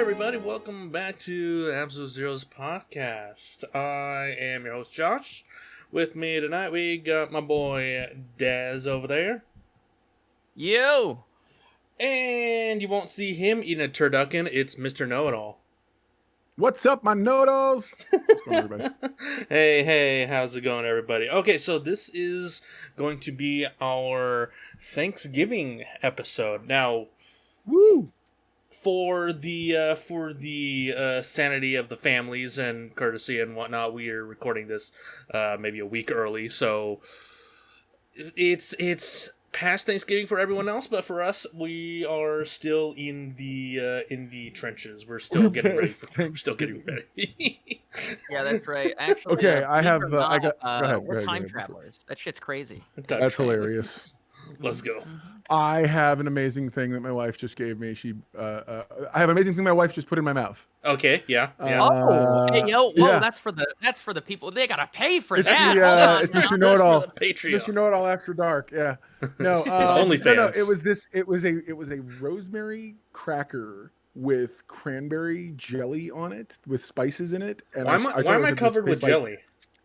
everybody. Welcome back to Absolute Zeroes podcast. I am your host, Josh. With me tonight, we got my boy, Daz, over there. Yo! And you won't see him eating a turducken. It's Mr. Know-It-All. What's up, my noodles? What's going on, everybody? Hey, how's it going, everybody? Okay, so this is going to be our Thanksgiving episode. Now, Woo! For the sanity of the families and courtesy and whatnot, we are recording this maybe a week early, so it's past Thanksgiving for everyone else, but for us, we are still in the trenches. We're still getting ready. We're still getting ready. Yeah, that's right. Actually, Okay, I have. believe it or I got. not, Go ahead. we're go ahead, time go ahead. travelers. That shit's crazy. That's hilarious. Let's go. I have an amazing thing that my wife just gave me. I have an amazing thing my wife just put in my mouth. Okay, yeah. Hey, whoa, yeah. that's for the people. They gotta pay for It's that. the, Hold on. it's Mr. Know-It-All. Patreon. Mr. Know-It-All after dark. Yeah. No. OnlyFans. No. It was a rosemary cracker with cranberry jelly on it with spices in it. And Why am I covered with jelly?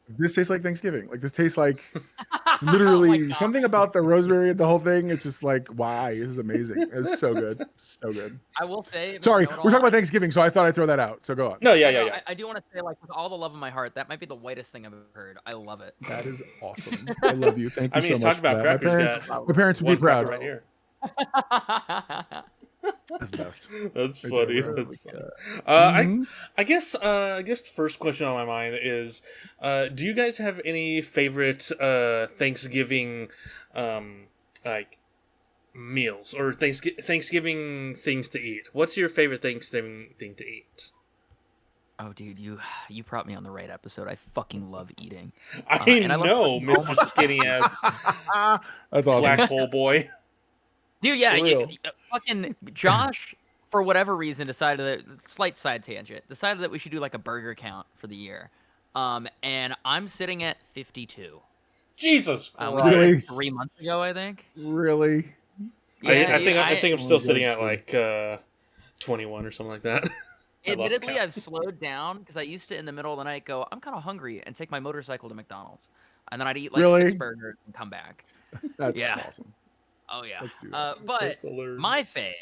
This tastes like Thanksgiving. Like, this tastes like literally something about the rosemary and the whole thing. It's just like, why? This is amazing. It's so good. So good. I will say. Sorry, Mr. we're Know-It-All, talking about Thanksgiving, so I thought I'd throw that out. So go on. No, yeah. I do want to say, like, with all the love of my heart, that might be the whitest thing I've ever heard. I love it. That is awesome. I love you. Thank you I mean, so he's much. talking about for that. crackers. My parents would One be proud. cracker right here. That's the best. That's Right funny. there, That's bro. funny. I guess the first question on my mind is, do you guys have any favorite Thanksgiving like meals or Thanksgiving things to eat? What's your favorite Thanksgiving thing to eat? Oh, dude, you brought me on the right episode. I fucking love eating. I know, Mr. Skinny Ass That's awesome. Black Hole Boy. Dude, yeah, For real. fucking Josh, for whatever reason, decided that, slight side tangent, decided that we should do like a burger count for the year. And I'm sitting at 52. Jesus We Christ. started Really? 3 months ago, I think. Really? I think I'm still Oh, sitting that's at like 21 or something like that. I lost Admittedly, count. I've slowed down because I used to, in the middle of the night, go, I'm kind of hungry, and take my motorcycle to McDonald's. And then I'd eat like Really? 6 burgers and come back. That's Yeah. awesome. Oh, yeah. Let's do that. But That's hilarious. my fave,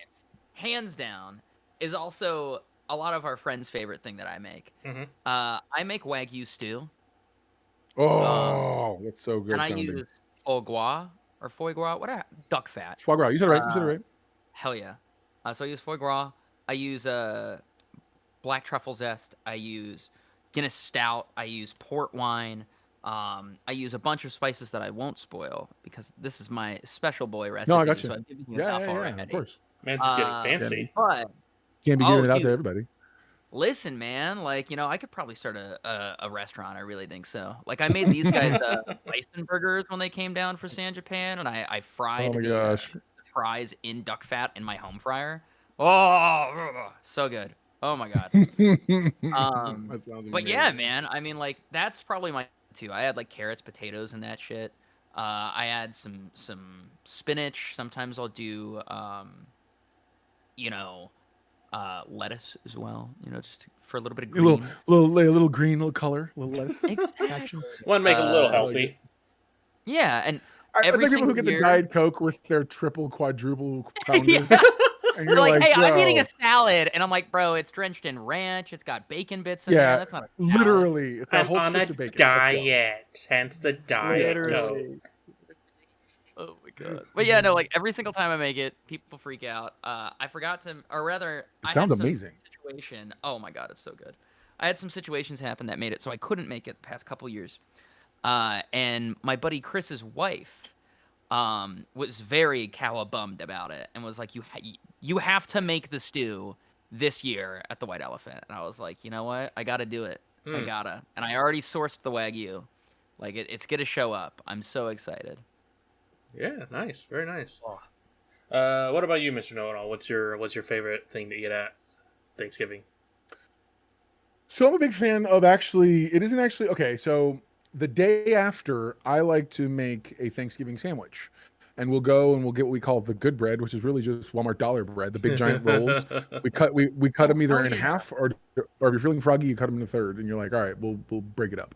hands down, is also a lot of our friends' favorite thing that I make. Mhm. I make Wagyu stew, Oh, that's so good. and I sounding. use foie gras, whatever, duck fat. Foie gras. You said it right. You said it right. Hell yeah. So I use foie gras. I use black truffle zest. I use Guinness Stout. I use port wine. I use a bunch of spices that I won't spoil because this is my special boy recipe. No, I got you. So I've given you Yeah, enough already. of course. Man's just getting Uh, fancy. But Can't be giving it out dude. to everybody. listen, man, like, I could probably start a restaurant. I really think so. Like, I made these guys bison burgers when they came down for San Japan, and I fried Oh my the gosh. fries in duck fat in my home fryer. Oh, so good. Oh my god. That sounds But yeah, amazing. man. I mean, like, that's probably my too. I add like carrots, potatoes, and that shit. I add some spinach. Sometimes I'll do lettuce as well. Just for a little bit of A little, green. little green, little color, a little less Exactly. action. Want to make it a little Uh, healthy. Yeah, and It's every like people who single get year- the Diet Coke with their triple, quadruple pounder. Yeah. And They're you're like, hey, I'm eating bro, a salad, and I'm like, bro, it's drenched in ranch. It's got bacon bits in Yeah, there. That's not a salad. literally, it's a I'm whole on a stitch of bacon. Let's go. diet, hence the diet Literally. Coke. Oh my god. But yeah, no, like every single time I make it, people freak out. I forgot to, or rather, I sounds had some amazing. situation. Oh my god, it's so good. I had some situations happen that made it so I couldn't make it the past couple years. And my buddy Chris's wife was very cowabummed about it and was like, you have to make the stew this year at the White Elephant. And I was like, you know what? I got to do it. I gotta. And I already sourced the Wagyu. Like, it's going to show up. I'm so excited. Yeah, nice, very nice. Oh. What about you, Mr. Know-It-All? What's your favorite thing to eat at Thanksgiving? So I'm a big fan of it isn't actually, okay, so the day after, I like to make a Thanksgiving sandwich. and we'll go and we'll get what we call the good bread, which is really just Walmart dollar bread, the big giant rolls. We cut them either in half or if you're feeling froggy, you cut them in a third, and you're like, all right, we'll break it up,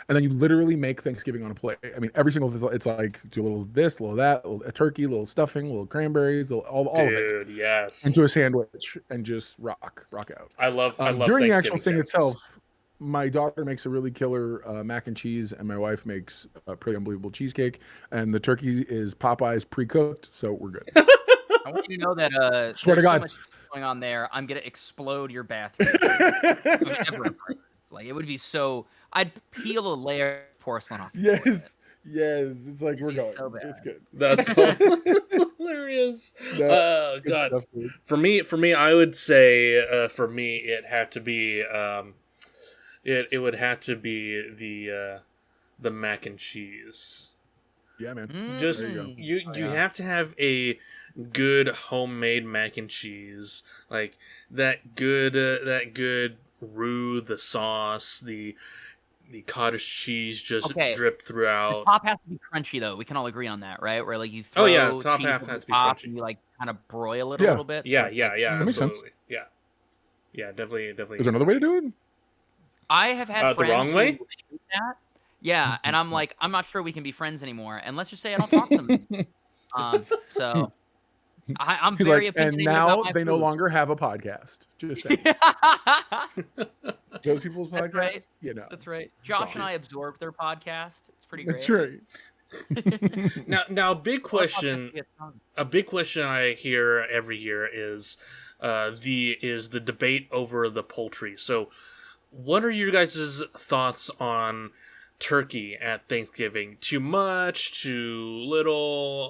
and then you literally make Thanksgiving on a plate. I mean, every single it's like do a little this, a little that, a turkey, a little stuffing, a little cranberries, all of it, yes, into a sandwich, and just rock out. I love during the actual thing sandwiches. itself. My daughter makes a really killer mac and cheese, and my wife makes a pretty unbelievable cheesecake. And the turkey is Popeye's pre-cooked, so we're good. I want you to know that Swear to there's God. so much going on there. I'm gonna explode your bathroom. Like it would be so. I'd peel a layer of porcelain off. Yes, it's like we're going. So bad. It's good. That's hilarious. Oh God. Stuff, For me, I would say for me it had to be it would have to be the mac and cheese. Yeah, man. Just you have to have a good homemade mac and cheese, like that good roux, the sauce, the cottage cheese just dripped throughout. The top has to be crunchy though. We can all agree on that, right? Where like you throw top cheese half over has the to be top crunchy. and you like kind of broil it a little bit. Yeah, that makes sense. Yeah, definitely. Is there another way to do it? I have had friends the wrong way. who hate that. Yeah, and I'm like, I'm not sure we can be friends anymore. And let's just say I don't talk to them. So I'm He's very like, and opinionated now about my they no food. longer have a podcast. Just saying. Those people's podcasts, right. That's right. Josh and I absorbed their podcast. It's pretty great. That's right. Now, big question. A big question I hear every year is the debate over the poultry. So, what are your guys' thoughts on turkey at Thanksgiving? Too much? Too little?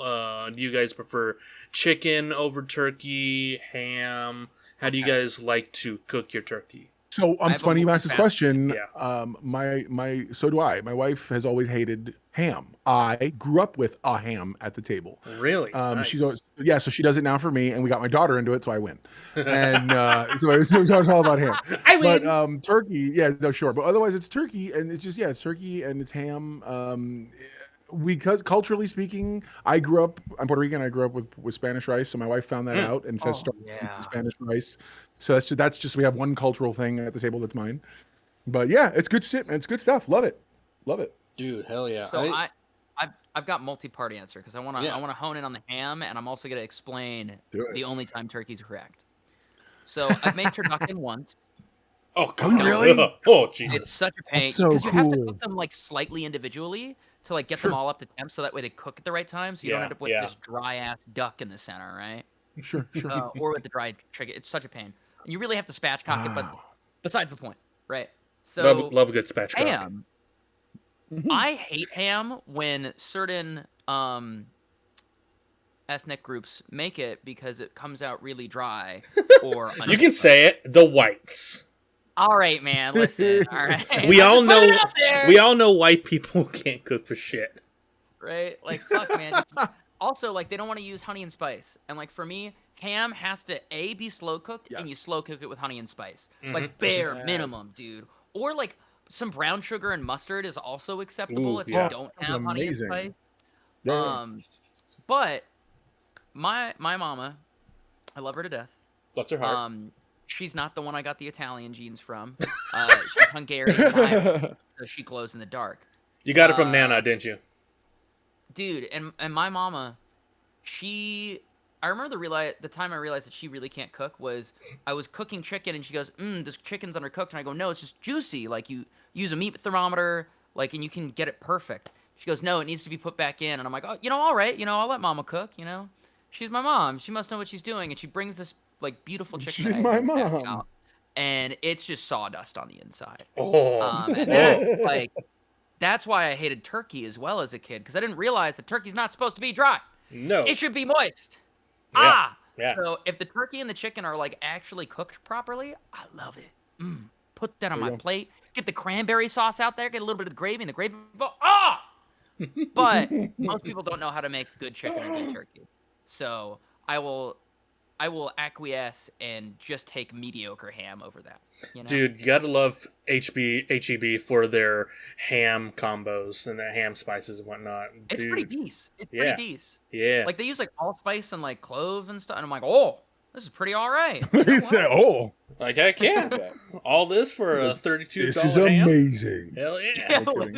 Do you guys prefer chicken over turkey? Ham? How do you guys like to cook your turkey? So it's funny you asked this question. Yeah. So do I. My wife has always hated ham. I grew up with a ham at the table. Really? Nice. She's always, so she does it now for me, and we got my daughter into it, so I win. And so it's all about ham. I win. But turkey, sure. But otherwise, it's turkey, and it's just it's turkey and it's ham. Because culturally speaking, I'm Puerto Rican. I grew up with Spanish rice, so my wife found that out and says start with Spanish rice. So that's just we have one cultural thing at the table that's mine. But yeah, it's good shit, man. It's good stuff. Love it, dude. Hell yeah. So I've got multi-part answer because I want to hone in on the ham, and I'm also going to explain the only time turkey's correct. So I've made turducken once. Oh, God, really? Oh, Jesus. It's such a pain so because you have to cook them like slightly individually to like get them all up to temp, so that way they cook at the right time, so you don't end up with this dry ass duck in the center, right? Sure. Or with the dried chicken. It's such a pain. And you really have to spatchcock it, but besides the point, right? So love a good spatchcock. Ham. I hate ham when certain ethnic groups make it because it comes out really dry. Or you can say it. The whites. All right, man. Listen. All right. We all know white people can't cook for shit. Right? Like fuck, man. Also, like they don't want to use honey and spice, and like for me, ham has to be slow cooked, and you slow cook it with honey and spice, like bare minimum, dude. Or like some brown sugar and mustard is also acceptable if you don't have honey and spice. But my mama, I love her to death. Bless her heart. She's not the one I got the Italian genes from. She's Hungarian, so she glows in the dark. You got it from Nana, didn't you? Dude, and my mama, I remember the time I realized that she really can't cook was I was cooking chicken and she goes, this chicken's undercooked. And I go, no, it's just juicy. Like you use a meat thermometer, like, and you can get it perfect. She goes, no, it needs to be put back in. And I'm like, oh, all right. I'll let mama cook, She's my mom. She must know what she's doing. And she brings this like beautiful chicken. She's my mom. Out, and it's just sawdust on the inside. And that's why I hated turkey as well as a kid, because I didn't realize that turkey's not supposed to be dry. No. It should be moist. Yeah. So if the turkey and the chicken are like actually cooked properly, I love it. Put that on my plate. Get the cranberry sauce out there. Get a little bit of the gravy and the gravy. But most people don't know how to make good chicken and good turkey. So I will I will acquiesce and just take mediocre ham over that. You know? Dude, you gotta love HEB for their ham combos and their ham spices and whatnot. It's Dude. pretty decent. It's Yeah. pretty decent. Yeah. Like they use like allspice and like clove and stuff, and I'm like, oh, this is pretty all right. He said, "Oh, Like, heck yeah. All this for a $32 this is ham? amazing." Hell yeah. Yeah, No kidding.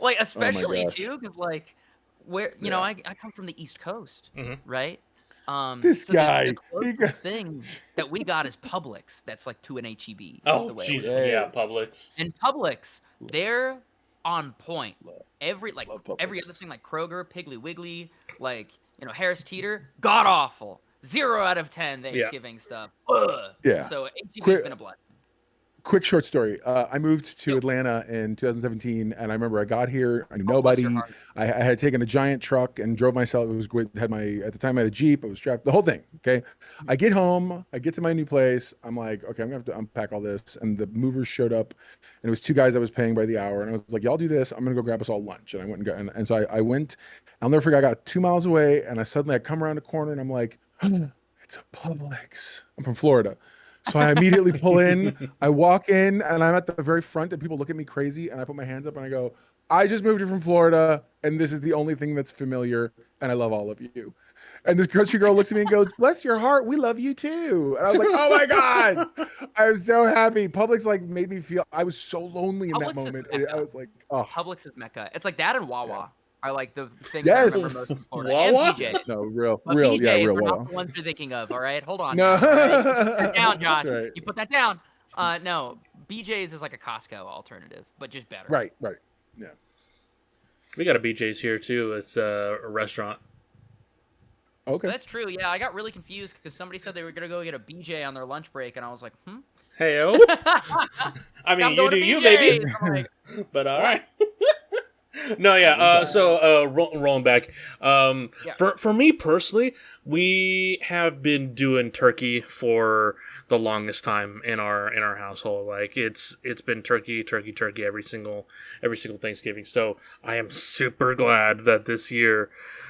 like especially gosh. too, because like where you know I come from the East Coast, Mhm. right? This so guy, the he closest got- thing that we got is Publix. That's like to an HEB. is Oh, the way it jeez. works. Yeah, Publix. And Publix, they're on point. Every love every Publix. other thing like Kroger, Piggly Wiggly, like Harris Teeter, god awful. 0 out of 10 Thanksgiving stuff. Ugh. Yeah. So HEB's Quick- been a blessing. Quick short story. I moved to Yo. Atlanta in 2017, and I remember I got here. I knew Oh, bless nobody. your heart. I had taken a giant truck and drove myself. It was great. At the time I had a Jeep. I was strapped. The whole thing. Okay. I get home. I get to my new place. I'm like, okay, I'm gonna have to unpack all this. And the movers showed up, and it was 2 guys I was paying by the hour. And I was like, y'all do this. I'm gonna go grab us all lunch. And I went and got. And so I went. I'll never forget. I got 2 miles away, and I come around a corner, and I'm like, it's a Publix. I'm from Florida. So I immediately pull in, I walk in, and I'm at the very front, and people look at me crazy, and I put my hands up and I go, I just moved here from Florida, and this is the only thing that's familiar, and I love all of you. And this country girl looks at me and goes, bless your heart, we love you too. And I was like, oh my God. I was so happy. Publix like made me feel, I was so lonely in that Publix is moment. Mecca. I was like, oh. Publix is Mecca. It's like that and Wawa are like the things Yes. I remember most in Florida. Wawa? And BJ. No, real, But real, BJ's yeah, real. are Wawa. not the ones you're thinking of, all right? Hold on. No. Now, all right? Put that down, Josh. That's right. You put that down. No, BJ's is like a Costco alternative, but just better. Right, right. Yeah. We got a BJ's here, too. It's a restaurant. Okay. That's true. Yeah, I got really confused because somebody said they were gonna go get a BJ on their lunch break, and I was like, Hey-o. I mean, I'm you going do to you, BJ's. baby. I'm like, But all right. No, yeah. So rolling back. For me personally, we have been doing turkey for the longest time in our household. Like it's been turkey every single Thanksgiving. So I am super glad that this year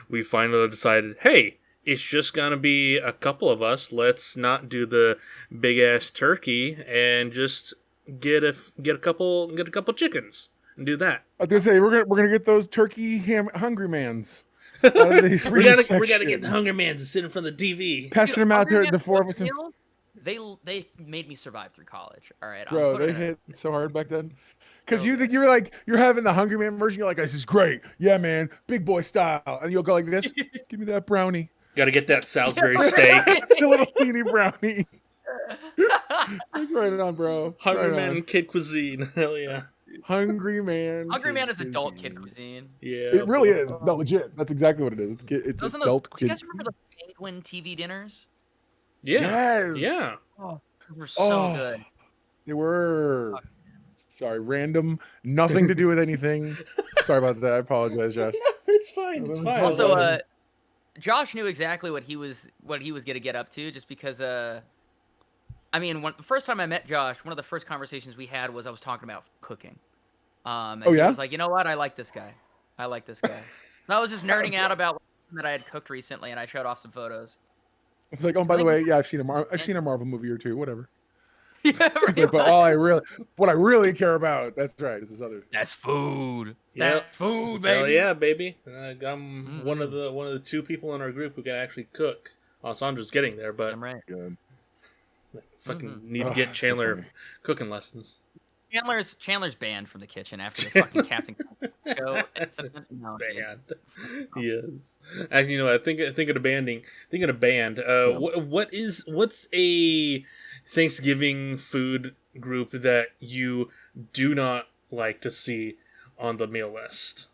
we finally decided, hey, it's just gonna be a couple of us. Let's not do the big ass turkey and just get a couple chickens and do that. I was gonna say we're gonna get those turkey hungry mans. Out of the we freezer gotta section. get the Hunger Mans to sit in front of the TV. Passing them out Hungry to the Man 4 of us. meals, They made me survive through college. All right, I'm Bro, putting they it- hit so hard back then. Because So you think you're having the Hungry Man version. You're like, this is great. Yeah, man, big boy style. And you'll go like this. Give me that brownie, Gotta get that Salisbury steak. the little teeny brownie. Right on, bro. Hunger Right Man on. kid cuisine. Hell yeah. Hungry Man. Hungry Man is kid adult kid cuisine. Yeah. It really is. No, legit. That's exactly what it is. It's Those are adult do you kid. guys remember the Penguin TV dinners? Yeah. Yes. Yeah. Oh, they were so Oh. good. They were. Sorry, random. Nothing to do with anything. Sorry about that. I apologize, Josh. It's fine. It's fine. Also, I love it. Josh knew exactly what he was gonna get up to, just because. I mean, the first time I met Josh, one of the first conversations we had was I was talking about cooking. And Oh, he yeah? was like, you know what? I like this guy. I And I was just nerding out about that I had cooked recently, and I showed off some photos. It's like, oh, by the way, yeah, I've seen a Marvel movie or two, whatever. Yeah, It's like, but what I really care about, that's right, is this other. That's food. Yep. That's food, baby. Hell yeah, baby. I'm one of the 2 people in our group who can actually cook. Alessandra's getting there, but I'm right. Good. fucking need to Oh, get that's so Chandler funny. cooking lessons. Chandler's banned from the kitchen after the fucking Captain show. No, dude. Band. Yes. Actually, you know, I think of the banding. Thinking of band. What's a Thanksgiving food group that you do not like to see on the meal list?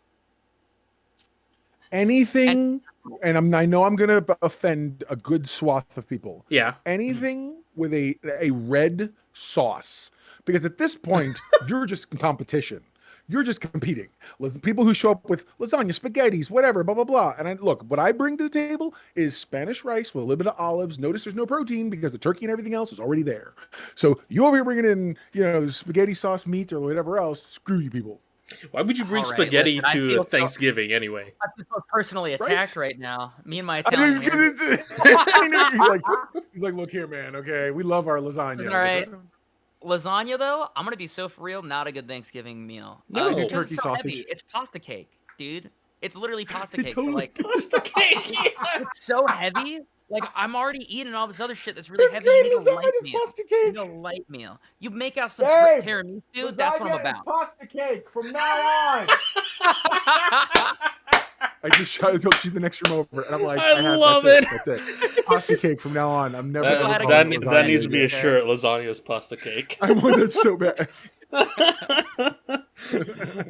Anything, and I know I'm gonna offend a good swath of people. Yeah. Anything with a red sauce, because at this point you're just in competition. You're just competing. Listen, people who show up with lasagna, spaghettis, whatever, blah blah blah. And look, what I bring to the table is Spanish rice with a little bit of olives. Notice there's no protein because the turkey and everything else is already there. So you over here bringing in, spaghetti sauce meat or whatever else. Screw you people. Why would you bring All right, spaghetti listen, I to feel so- Thanksgiving anyway? I feel so personally attacked right now. Me and my I knew Italian. he was heritage. he's like, look here, man. Okay, we love our lasagna. Listen, I all was right. like, Lasagna, though, I'm gonna be so for real. Not a good Thanksgiving meal. No. Just 'cause Turkey it's so sausage. heavy. It's pasta cake, dude. It's literally pasta It cake. totally- Like Pasta cake. it's so heavy. Like I'm already eating all this other shit that's really It's heavy. great You need a light lasagna's meal. pasta You cake. need a light meal. You make out some Babe, tiramisu. That's what I'm about. pasta cake from now on. I just she's the next room over, and I'm like, I love that's it. That's it. Pasta cake from now on. I'm never. ever glad I calling got it to That get needs lasagna to be a again. shirt. Lasagna's pasta cake. I want that so bad.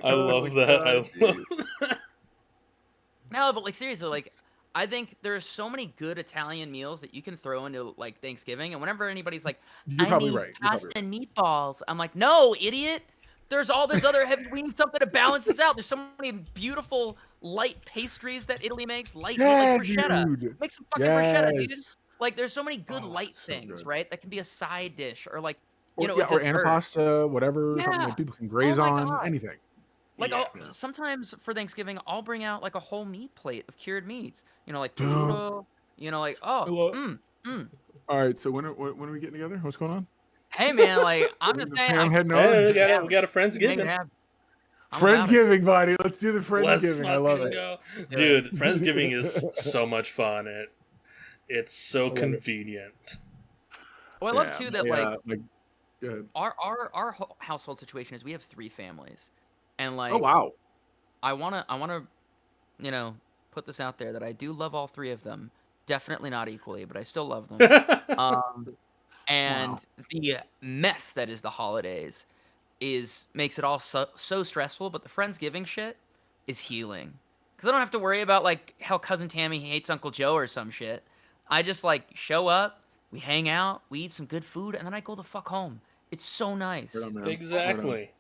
I love that. I love No, but like seriously, like I think there's so many good Italian meals that you can throw into like Thanksgiving, and whenever anybody's like, You're "I probably need right. You're pasta probably and meatballs," I'm like, "No, idiot! There's all this other heavy. We need something to balance this out. There's so many beautiful light pastries that Italy makes. Light meat, Yeah, like bruschetta. dude. Make some fucking bruschetta, dude. Yes. Like there's so many good Oh, light that's so things, good. right? That can be a side dish or like Or, you know, yeah, a or dessert. antipasta, whatever, something Yeah. that people can graze Oh my on, God. anything. Like Yeah. sometimes for Thanksgiving, I'll bring out like a whole meat plate of cured meats. You know, like Dude. potato. You know, like Hello. mm. All right, so when are we getting together? What's going on? Hey man, like I'm just saying. I'm heading over. Hey, Yeah. we got a Make it Friendsgiving. happen. I'm about it. Friendsgiving, buddy. Let's do the Let's Friendsgiving. I love fucking it. go. Do Dude, Friendsgiving is so much fun. It's so love it. convenient. Well, I love too that yeah. our household situation is we have 3 families, and like Oh wow. I wanna you know put this out there that I do love all 3 of them. Definitely not equally, but I still love them. And the mess that is the holidays makes it all so stressful. But the Friendsgiving shit is healing because I don't have to worry about like how cousin Tammy hates Uncle Joe or some shit. I just like show up, we hang out, we eat some good food, and then I go the fuck home. It's so nice. Right on, man. Exactly.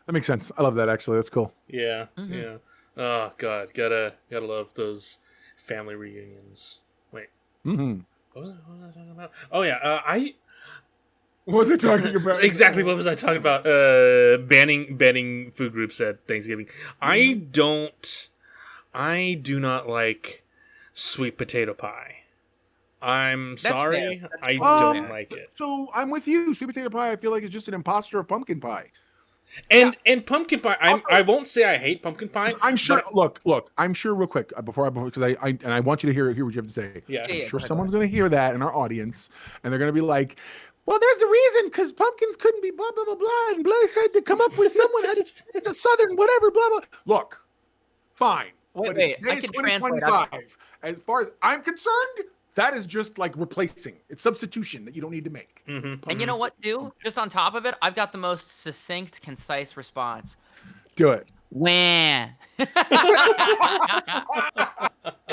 That makes sense. I love that actually. That's cool. Yeah. Mhm. Yeah. Oh god, gotta love those family reunions. Wait, Mm-hmm. what was I talking about? Oh yeah, What was I talking about? exactly. What was I talking about? Banning food groups at Thanksgiving. I do not like sweet potato pie. I'm That's sorry, fair. That's I totally don't fair. like it. So I'm with you. Sweet potato pie. I feel like it's just an imposter of pumpkin pie. And pumpkin pie. I won't say I hate pumpkin pie. I'm sure. but- Look. I'm sure. Real quick, because I want you to hear what you have to say. Yeah. Yeah, I'm go sure ahead, someone's going to hear that in our audience, and they're going to be like, "Well, there's a reason because pumpkins couldn't be blah blah blah blah, and blah had to come up with someone. It's a southern whatever blah blah." Look, fine. Wait, but I today's can translate. 2025. As far as I'm concerned, that is just like replacing. It's substitution that you don't need to make. Mhm. And you know what, dude? Just on top of it, I've got the most succinct, concise response. Do it. Wah.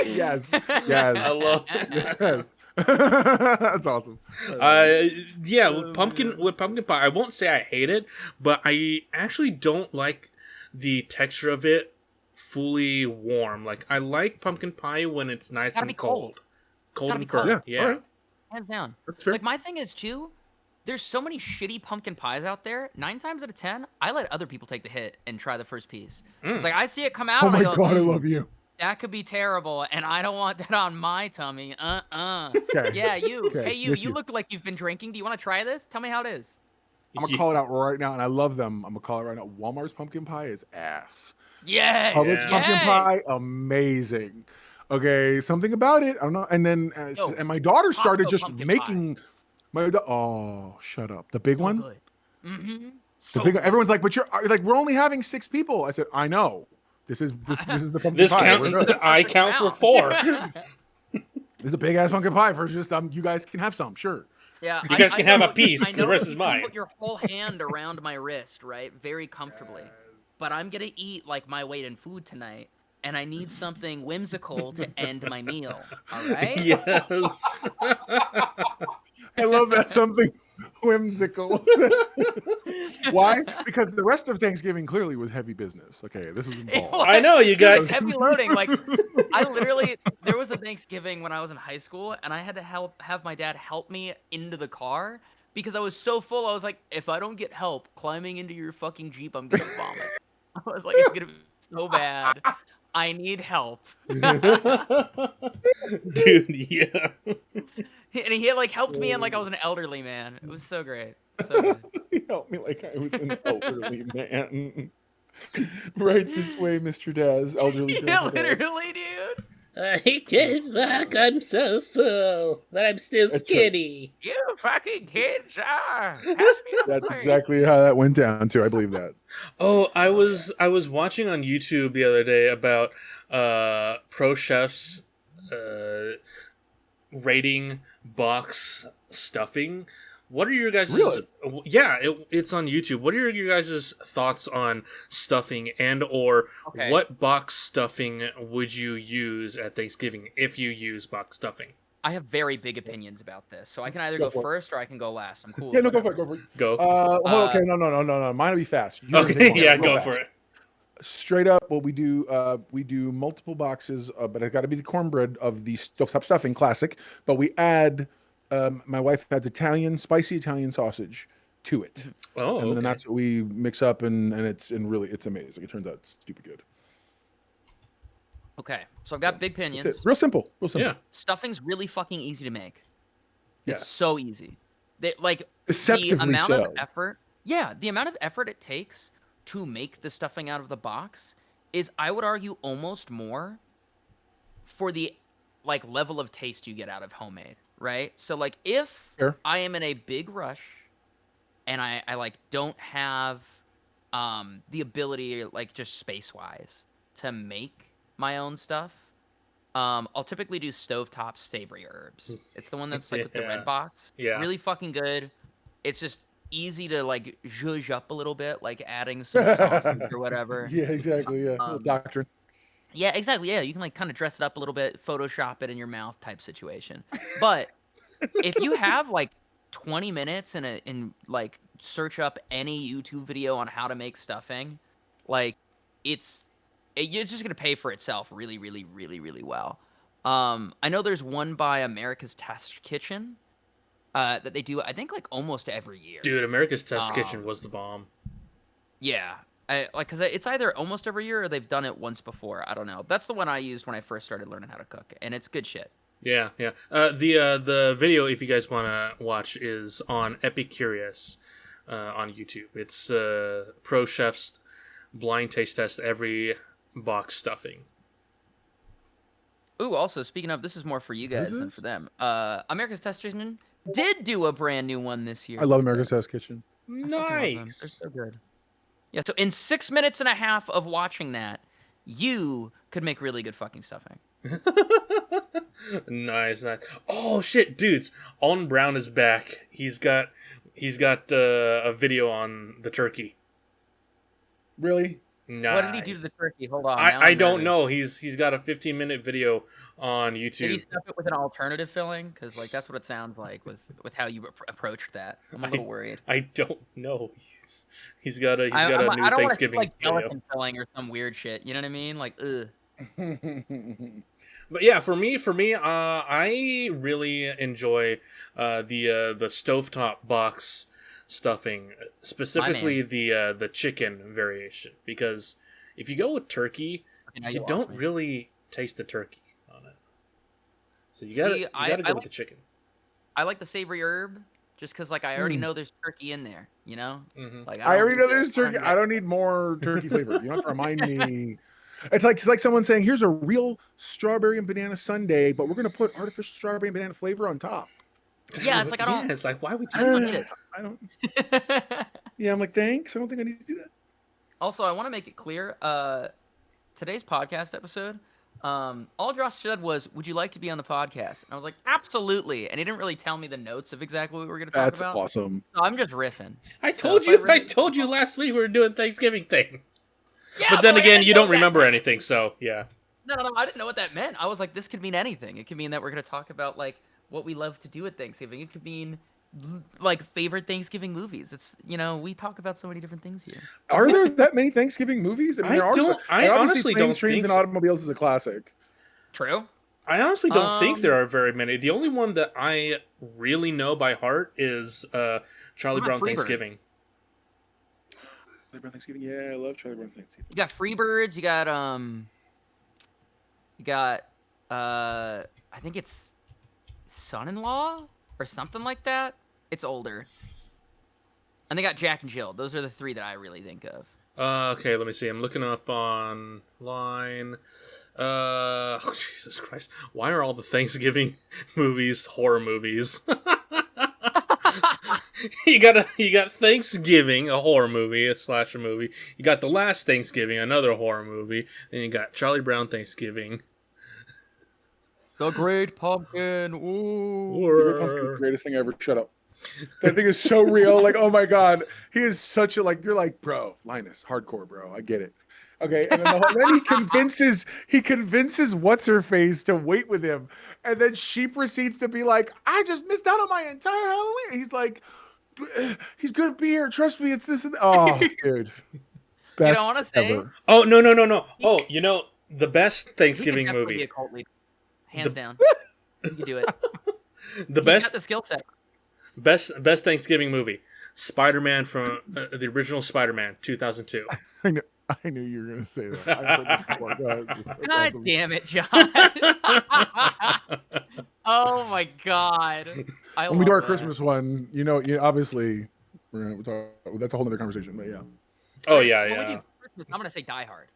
Yes. I Yes. love. Yes. That's awesome. Yeah, with pumpkin pie, I won't say I hate it, but I actually don't like the texture of it fully warm. Like I like pumpkin pie when it's nice Gotta and be cold. cold Gotta and be cold. firm. Yeah. Yeah. All right. Hands down. That's fair. Like my thing is too, there's so many shitty pumpkin pies out there. 9 times out of 10, I let other people take the hit and try the first piece. It's like I see it come out Oh and my I go, god, I love you. that could be terrible, and I don't want that on my tummy. Okay. Yeah, you. Okay, Hey, you. with You you. look like you've been drinking. Do you want to try this? Tell me how it is. I'm gonna call it out right now, and I love them. I'm gonna call it right now. Walmart's pumpkin pie is ass. Yes. Publix Yeah. pumpkin yes. pie, amazing. Okay, something about it. I don't know. And then, Yo, and my daughter started Costco just pumpkin making oh, shut up. The big So one. good. Mm-hmm. The So big. good. Everyone's like, but you're like, we're only having 6 people. I said, I know. This is the pumpkin This pie. count. We're good. I count for 4. This is a big ass pumpkin pie for just you guys can have some, sure. Yeah, You guys can have a piece. I know The rest you is can mine. Put your whole hand around my wrist, right, very comfortably. But I'm gonna eat like my weight in food tonight, and I need something whimsical to end my meal. All right? Yes. I love that something whimsical. Why? Because the rest of Thanksgiving clearly was heavy business. Okay, this was involved. I know you Dude, guys. it's heavy loading. Like, I literally, there was a Thanksgiving when I was in high school, and I had to have my dad help me into the car because I was so full. I was like, if I don't get help climbing into your fucking Jeep, I'm gonna vomit. I was like, it's gonna be so bad. I need help. Dude, yeah. And he like helped me, and like I was an elderly man. It was so great, so good. He helped me like I was an elderly man. Right this way, Mr. Daz. Elderly Yeah, Grandpa Daz. literally, dude. I can't walk, I'm so full, but I'm still That's skinny. You fucking kids are. That's exactly how that went down too. I believe that. Oh, I was watching on YouTube the other day about pro chefs rating box stuffing. What are your guys' Really? Yeah, it's on YouTube. What are your guys' thoughts on stuffing, and or what box stuffing would you use at Thanksgiving if you use box stuffing? I have very big opinions about this, so I can either go first or I can go last. I'm cool. Yeah, with no, go whatever. for it. Go. Okay, no. Mine will be fast. Yours will be Okay, long. yeah, Real go fast. for it. Straight up, what we do multiple boxes, but it got to be the cornbread of the stovetop stuffing classic. But we add, my wife adds spicy Italian sausage to it, Oh, and then that's what we mix up, and it's amazing. It turns out stupid good. Okay, so I've got big opinions. That's it. Real simple. Yeah. Stuffing's really fucking easy to make. Yeah. It's so easy. The Deceptively amount so. of effort. Yeah, the amount of effort it takes to make the stuffing out of the box is, I would argue, almost more for the level of taste you get out of homemade, right? So if I am in a big rush and I don't have the ability, just space-wise, to make my own stuff, I'll typically do stovetop savory herbs. It's the one that's with the red box. Yeah. Really fucking good. It's just easy to zhuzh up a little bit, adding some sausage or whatever. Yeah, exactly. Yeah, little doctrine. Yeah, exactly. Yeah, you can kind of dress it up a little bit, Photoshop it in your mouth type situation. But if you have 20 minutes and search up any YouTube video on how to make stuffing, it's just gonna pay for itself really, really, really, really well. I know there's one by America's Test Kitchen that they do, I think, almost every year. Dude, America's Test Kitchen was the bomb. Yeah. Because it's either almost every year or they've done it once before. I don't know. That's the one I used when I first started learning how to cook, and it's good shit. Yeah. The video, if you guys want to watch, is on Epicurious on YouTube. It's pro chefs blind taste test every box stuffing. Ooh, also, speaking of, this is more for you guys than for them. America's Test Kitchen did do a brand new one this year. I love America's Test Kitchen. Nice. They're so good. Yeah, so in 6 minutes and a half of watching that, you could make really good fucking stuffing. Nice. Oh shit, dudes! Alton Brown is back. He's got a video on the turkey. Really? Nice. What did he do to the turkey? Hold on. I don't know. He's got a 15-minute video on YouTube. Did he stuff it with an alternative filling? Because that's what it sounds like with how you approached that. I'm a little worried. I don't know. He's got a new Thanksgiving video. Gelatin filling or some weird shit. You know what I mean? Ugh. But yeah, for me, I really enjoy the stovetop box stuffing, specifically the chicken variation, because if you go with turkey, you don't really taste the turkey on it. So you gotta go with the chicken. I like the savory herb just because I already know there's turkey in there. You know, I already know there's turkey. I don't need more turkey flavor. You don't have to remind me. It's like someone saying, "Here's a real strawberry and banana sundae, but we're gonna put artificial strawberry and banana flavor on top." Yeah, it's I don't. Yeah, it's why would you? I don't need it. I don't. Yeah, I'm like, thanks. I don't think I need to do that. Also, I want to make it clear. Today's podcast episode, all Josh said was, "Would you like to be on the podcast?" And I was like, "Absolutely." And he didn't really tell me the notes of exactly what we were going to talk about. That's awesome. So I'm just riffing. I told you last week we were doing Thanksgiving thing. Yeah, but then again, you don't remember anything, so yeah. No, I didn't know what that meant. I was like, this could mean anything. It could mean that we're going to talk about what we love to do at Thanksgiving. It could mean favorite Thanksgiving movies. It's we talk about so many different things here. Are there that many Thanksgiving movies? I honestly don't Trains think and so. Automobiles is a classic. True. I honestly don't think there are very many. The only one that I really know by heart is Charlie Brown Thanksgiving. Charlie Brown Thanksgiving. Yeah, I love Charlie Brown Thanksgiving. You got Freebirds. You got I think it's Son-in-Law or something like that. It's older. And they got Jack and Jill. Those are the three that I really think of. Okay, let me see. I'm looking up online. Oh, Jesus Christ! Why are all the Thanksgiving movies horror movies? you got Thanksgiving, a horror movie, a slasher movie. You got The Last Thanksgiving, another horror movie. Then you got Charlie Brown Thanksgiving. The Great Pumpkin. Ooh. The Great Pumpkin is the greatest thing ever. Shut up. That thing is so real. Like, oh my God, he is such a you're like, bro, Linus, hardcore, bro. I get it. Okay, and then he convinces what's her face to wait with him, and then she proceeds to be like, I just missed out on my entire Halloween. He's like, he's gonna be here. Trust me, it's this. And oh, dude, Dude, I want to say. ever. Oh no! Oh, the best Thanksgiving he movie. Be a cult leader. Hands down. You can do it. The He's best got the skill set. Best Thanksgiving movie. Spider-Man from the original Spider-Man 2002. I knew you were going to say that. I've heard this before. Go ahead. That's God awesome. damn it, John. Oh my God. When we do our Christmas one, obviously, we'll talk, that's a whole other conversation, but yeah. Oh yeah, When we yeah. do Christmas, I'm gonna say Die Hard.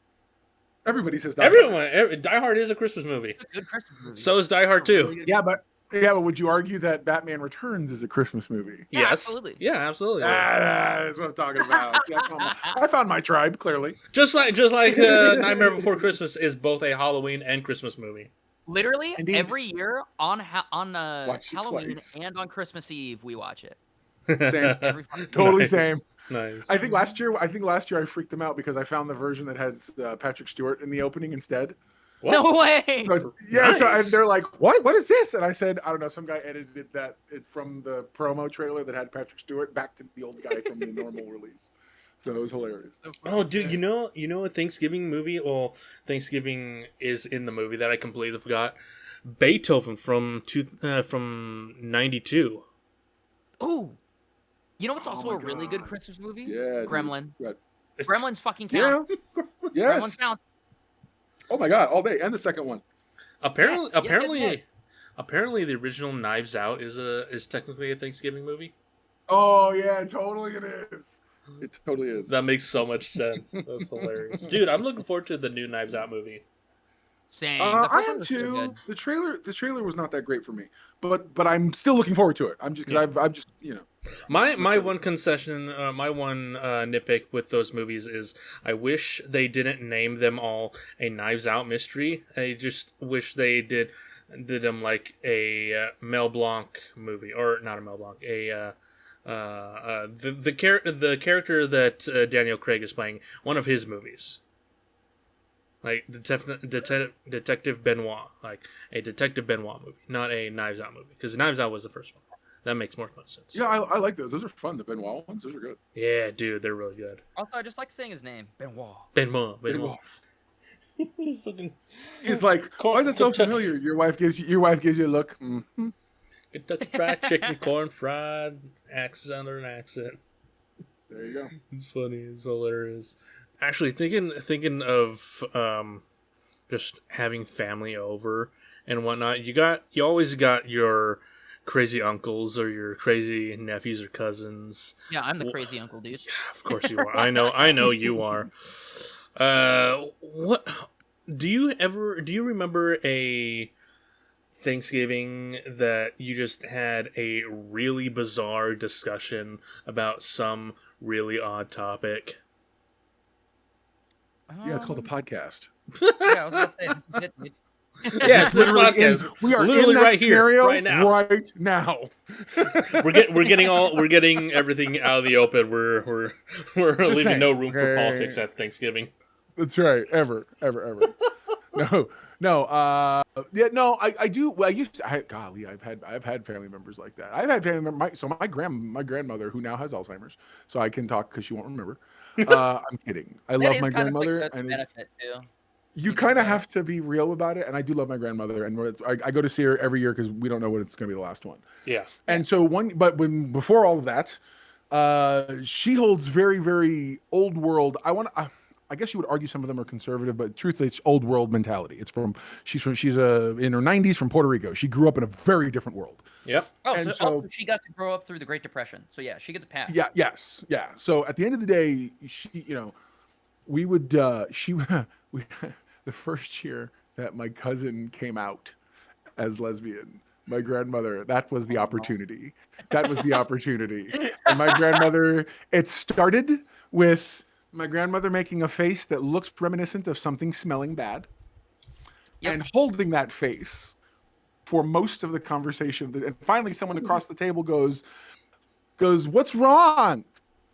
Everybody says Die Hard. Everyone, Die Hard is a Christmas movie. It's a good Christmas movie. So is Die Hard 2. Really Yeah, but would you argue that Batman Returns is a Christmas movie? Yeah, Yes. absolutely. Yeah, absolutely. That's what I'm talking about. I found my tribe, clearly. Just like Nightmare Before Christmas is both a Halloween and Christmas movie. Literally Indeed. every year on Watch it Halloween twice. and on Christmas Eve we watch it. Same. Every fucking Totally Nice. same. Nice. I think last year I freaked them out because I found the version that had Patrick Stewart in the opening instead. What? No way. Yeah, so Nice. they're like, "What is this?" And I said, "I don't know." Some guy edited it from the promo trailer that had Patrick Stewart back to the old guy from the normal release. So it was hilarious. Oh, dude, you know a Thanksgiving movie? Well, Thanksgiving is in the movie that I completely forgot. Beethoven from '92. Ooh. You know what's Oh also my a really good God. Christmas movie? Yeah, dude. Gremlins. Good. Gremlins fucking Yeah. count. Yes. Gremlins count. Oh my God! All day, and the second one. Apparently, Yes, it did. apparently, the original Knives Out is technically a Thanksgiving movie. Oh yeah, totally it is. It totally is. That makes so much sense. That's hilarious, dude. I'm looking forward to the new Knives Out movie. Same. I one am was so too. good. The trailer was not that great for me, but I'm still looking forward to it. I'm just because I've just My one concession, my one nitpick with those movies is I wish they didn't name them all a Knives Out mystery. I just wish they did them like a Mel Blanc movie, or not a Mel Blanc, the character that Daniel Craig is playing, one of his movies. Like Detective Benoit, like a Detective Benoit movie, not a Knives Out movie, because Knives Out was the first one. That makes more sense. yeah I like those. Those are fun. The Benoit ones, those are good. Yeah, dude, they're really good. Also, I just like saying his name. Benoit. Benoit. Fucking He's like, why is it so familiar? Your wife gives you a look. Mm-hmm. Kentucky Fried Chicken, corn fried, accent under an accent. There you go. It's funny. It's hilarious. Actually, thinking of just having family over and whatnot. You always got your crazy uncles or your crazy nephews or cousins. Yeah, I'm the crazy uncle, dude. Yeah, of course you are. I know you are. What do you remember a Thanksgiving that you just had a really bizarre discussion about some really odd topic? Yeah, it's called a podcast. Yeah, I was about to say. Dude. Yeah, it's this podcast. We are literally in that right here, scenario right now. Right now. We're getting everything out of the open. We're leaving saying. no room for Okay. politics at Thanksgiving. That's right. Ever. No. Yeah. No. I do. Well, golly, I've had family members like that. I've had family members. So my grandmother, who now has Alzheimer's, so I can talk because she won't remember. I'm kidding. I love my grandmother, and benefit too. you kind of have to be real about it. And I do love my grandmother, and I go to see her every year because we don't know when it's going to be the last one. Yeah. And so before all of that, She holds very, very old world. I guess you would argue some of them are conservative, but truthfully, it's old world mentality. She's in her 90s from Puerto Rico. She grew up in a very different world. Yep. Oh, And so she got to grow up through the Great Depression. So yeah, she gets a pass. Yeah, yes, yeah. So at the end of the day, we would the first year that my cousin came out as lesbian, my grandmother, that was the opportunity. That was the opportunity. And my grandmother, it started with my grandmother making a face that looks reminiscent of something smelling bad, and holding that face for most of the conversation. And finally someone across the table goes, "What's wrong?"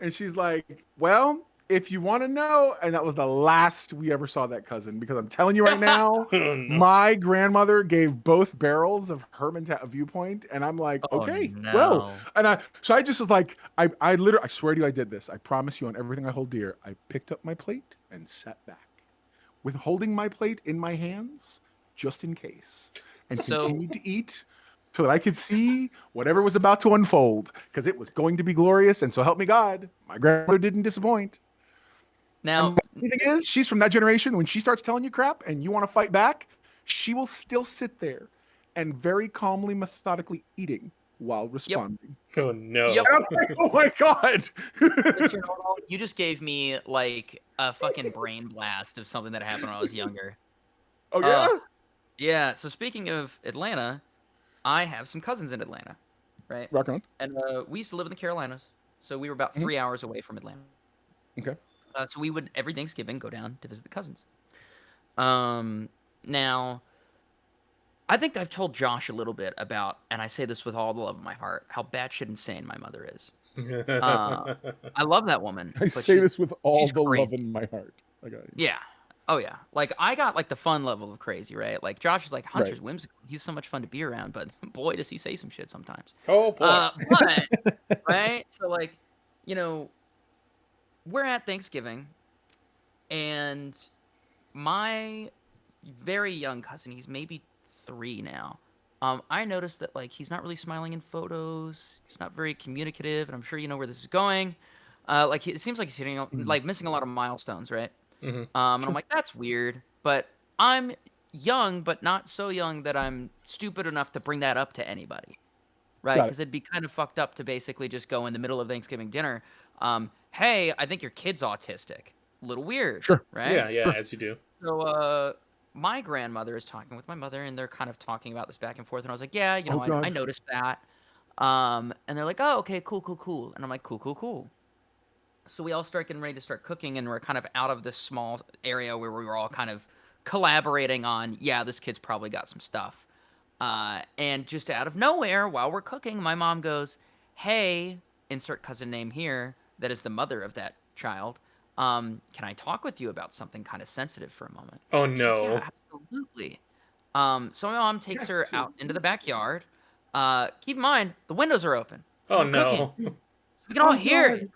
And she's like, "Well, if you want to know," and that was the last we ever saw that cousin, because I'm telling you right now, my grandmother gave both barrels of her viewpoint, and I'm like, okay, well, and I just was like, I literally, I swear to you, I did this. I promise you on everything I hold dear. I picked up my plate and sat back, with holding my plate in my hands, just in case, and continued to eat, so that I could see whatever was about to unfold, because it was going to be glorious. And so help me God, my grandmother didn't disappoint. Now, the thing is, she's from that generation. When she starts telling you crap and you want to fight back, she will still sit there and very calmly, methodically eating while responding. Yep. Oh no! Yep. I'm like, oh my God! You just gave me like a fucking brain blast of something that happened when I was younger. Oh yeah. Yeah. So speaking of Atlanta, I have some cousins in Atlanta, right? Rock on. And we used to live in the Carolinas, so we were about 3 hours away from Atlanta. Okay. So we would every Thanksgiving go down to visit the cousins. Now, I think I've told Josh a little bit about, and I say this with all the love of my heart, how batshit insane my mother is. I love that woman. I say this with all the love in my heart. I got you. Yeah. Oh yeah. Like I got like the fun level of crazy, right? Like Josh is like Hunter's whimsical. He's so much fun to be around, but boy does he say some shit sometimes. Oh boy. But right? So like, we're at Thanksgiving, and my very young cousin, he's maybe 3 now. I noticed that like he's not really smiling in photos. He's not very communicative, and I'm sure you know where this is going. Like it seems like he's hitting like missing a lot of milestones, right? Mm-hmm. And I'm like, that's weird. But I'm young, but not so young that I'm stupid enough to bring that up to anybody, right? Because it'd be kind of fucked up to basically just go in the middle of Thanksgiving dinner. Hey, I think your kid's autistic. A little weird, sure, right? Yeah, sure. as you do. So, my grandmother is talking with my mother, and they're kind of talking about this back and forth. And I was like, yeah, I noticed that. And they're like, oh, okay, cool. And I'm like, cool. So we all start getting ready to start cooking, and we're kind of out of this small area where we were all kind of collaborating on, yeah, this kid's probably got some stuff. And just out of nowhere, while we're cooking, my mom goes, hey, insert cousin name here, that is the mother of that child. Can I talk with you about something kind of sensitive for a moment? Oh no. Like, yeah, absolutely. So my mom takes her out into the backyard. Keep in mind, the windows are open. Oh we're no. cooking. We can all hear it.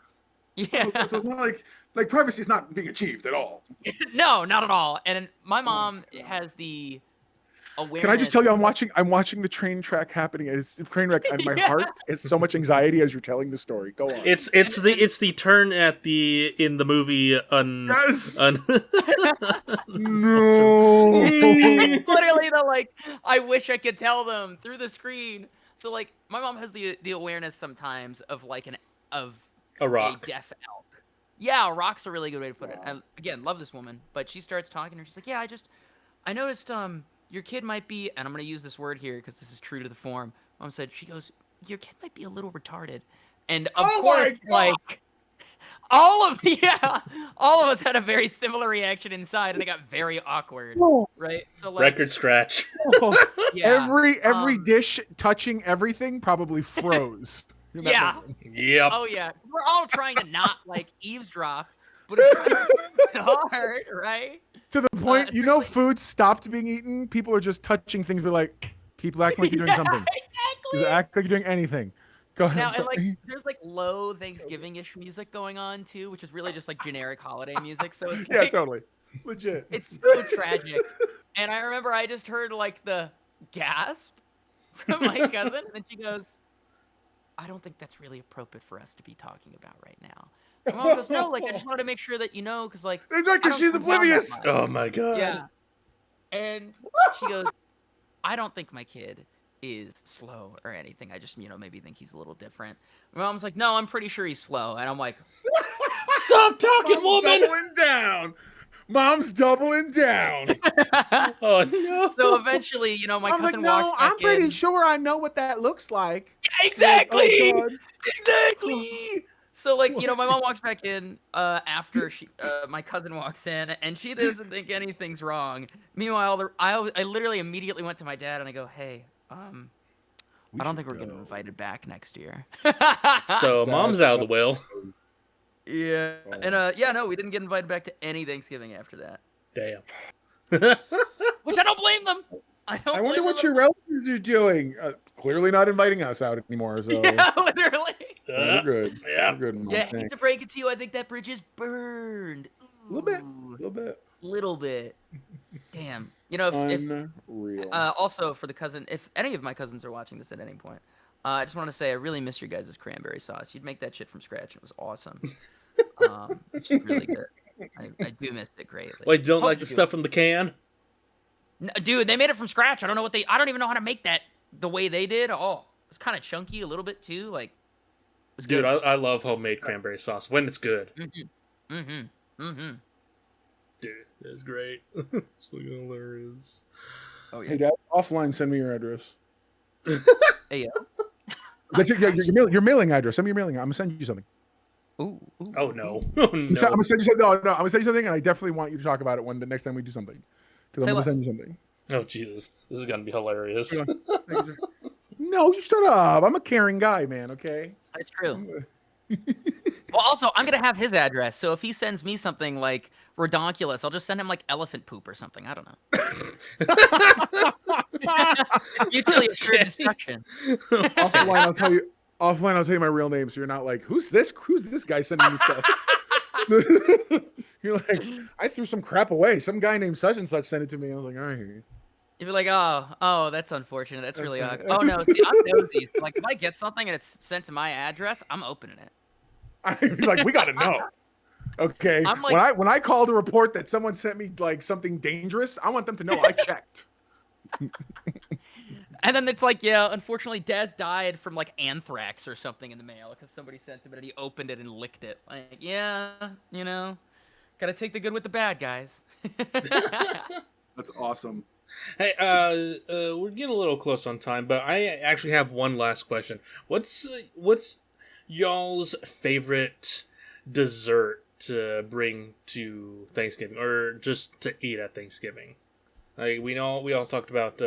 Yeah. So it's not like privacy is not being achieved at all. No, not at all. And my mom has the awareness. Can I just tell you, I'm watching the train track happening, and it's train wreck, and my heart is so much anxiety as you're telling the story. Go on. It's the turn in the movie Yes. No. Literally the like, I wish I could tell them through the screen. So like, my mom has the awareness sometimes of like a rock. A deaf elk. Yeah, a rock's a really good way to put it. And again, love this woman, but she starts talking and she's like, yeah, I noticed your kid might be, and I'm going to use this word here because this is true to the form. Mom said, she goes, your kid might be a little retarded. And of course, like, all of us had a very similar reaction inside, and it got very awkward, right? So like, record scratch. Yeah. Every dish touching everything probably froze. Yeah. Yep. Oh yeah. We're all trying to not like eavesdrop, but it's kind of hard, right? To the point, food stopped being eaten. People are just touching things, but like, keep acting like you're doing something. Exactly. Just act like you're doing anything. Go ahead. Now, and like, there's like low Thanksgiving-ish music going on too, which is really just like generic holiday music. So it's like, totally legit. It's so tragic. And I remember I just heard like the gasp from my cousin, and she goes, I don't think that's really appropriate for us to be talking about right now. My mom goes, no, like I just wanted to make sure that you know, because like It's like, I because don't she's come down that oblivious. much. Oh my god. Yeah. And she goes, I don't think my kid is slow or anything. I just, maybe think he's a little different. My mom's like, no, I'm pretty sure he's slow. And I'm like, Stop talking, woman. Doubling down. Mom's doubling down. Oh no. so eventually, my I'm like, cousin no, walks back I'm pretty in. sure I know what that looks like. Exactly. Like, oh, God. Exactly. So like, my mom walks back in after my cousin walks in, and she doesn't think anything's wrong. Meanwhile, I literally immediately went to my dad and I go, hey, I don't think we're getting invited back next year. So mom's out of the will. Yeah. Oh. And no, we didn't get invited back to any Thanksgiving after that. Damn. Which I don't blame them. I wonder what your relatives are doing. Clearly not inviting us out anymore. So Yeah, literally. we're good. Yeah. We're good. Mom, Yeah, hate thanks. to break it to you, I think that bridge is burned. A little bit. Ooh, A little bit. little bit. Damn. If Unreal. also for the cousin, if any of my cousins are watching this at any point, I just want to say I really miss your guys' cranberry sauce. You'd make that shit from scratch. And it was awesome. It's really good. I do miss it greatly. Wait, don't How like did the you? stuff from the can? No, dude, they made it from scratch. I don't even know how to make that the way they did. Oh, it was kind of chunky a little bit too. Like, it was Dude, good. I love homemade cranberry sauce when it's good. Dude, it's great. It's fucking hilarious. Oh yeah. Hey, Dad, offline, send me your address. Hey, That's it. Yeah, your mailing address. Send me your mailing. I'm gonna send you something. Ooh. Oh no. Oh I'm no. gonna send you something. No, I'm gonna send you something, and I definitely want you to talk about it the next time we do something. Because Say I'm gonna less. send you something. Oh Jesus. This is gonna be hilarious. No, you shut up. I'm a caring guy, man. Okay. That's true. Well, also, I'm gonna have his address, so if he sends me something like redonkulous, I'll just send him like elephant poop or something. I don't know. It's mutually assured destruction. Offline, I'll tell you. Offline, I'll tell you my real name, so you're not like, who's this? Who's this guy sending me stuff? You're like, I threw some crap away. Some guy named such and such sent it to me. I was like, all right. You'd be like, oh, that's unfortunate. That's really That's awkward. Oh no, see, I'm nosy. So, like, if I get something and it's sent to my address, I'm opening it. I'm like, we gotta know. Okay. I'm like- when I call to report that someone sent me like something dangerous, I want them to know I checked. And then it's like, yeah, unfortunately, Daz died from like anthrax or something in the mail because somebody sent him it and he opened it and licked it. Like, yeah, gotta take the good with the bad, guys. That's awesome. Hey, we're getting a little close on time, but I actually have one last question. What's y'all's favorite dessert to bring to Thanksgiving, or just to eat at Thanksgiving? Like we all talked about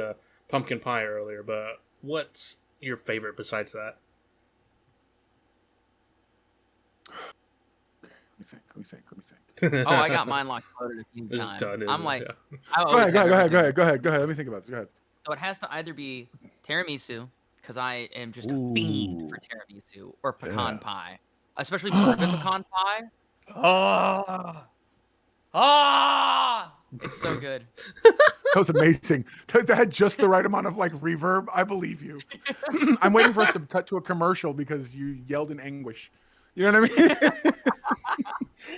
pumpkin pie earlier, but what's your favorite besides that? Let me think. Oh, I got mine locked loaded a few It's times. done, I'm isn't like, it? Yeah. I Go always ahead. have everything. Go ahead. Let me think about this. Go ahead. So it has to either be tiramisu, because I am just a Ooh. fiend for tiramisu, or pecan Yeah. pie, especially bourbon pecan pie. Ah, it's so good. That was amazing. That had just the right amount of like reverb. I believe you. I'm waiting for us to cut to a commercial because you yelled in anguish. You know what I mean?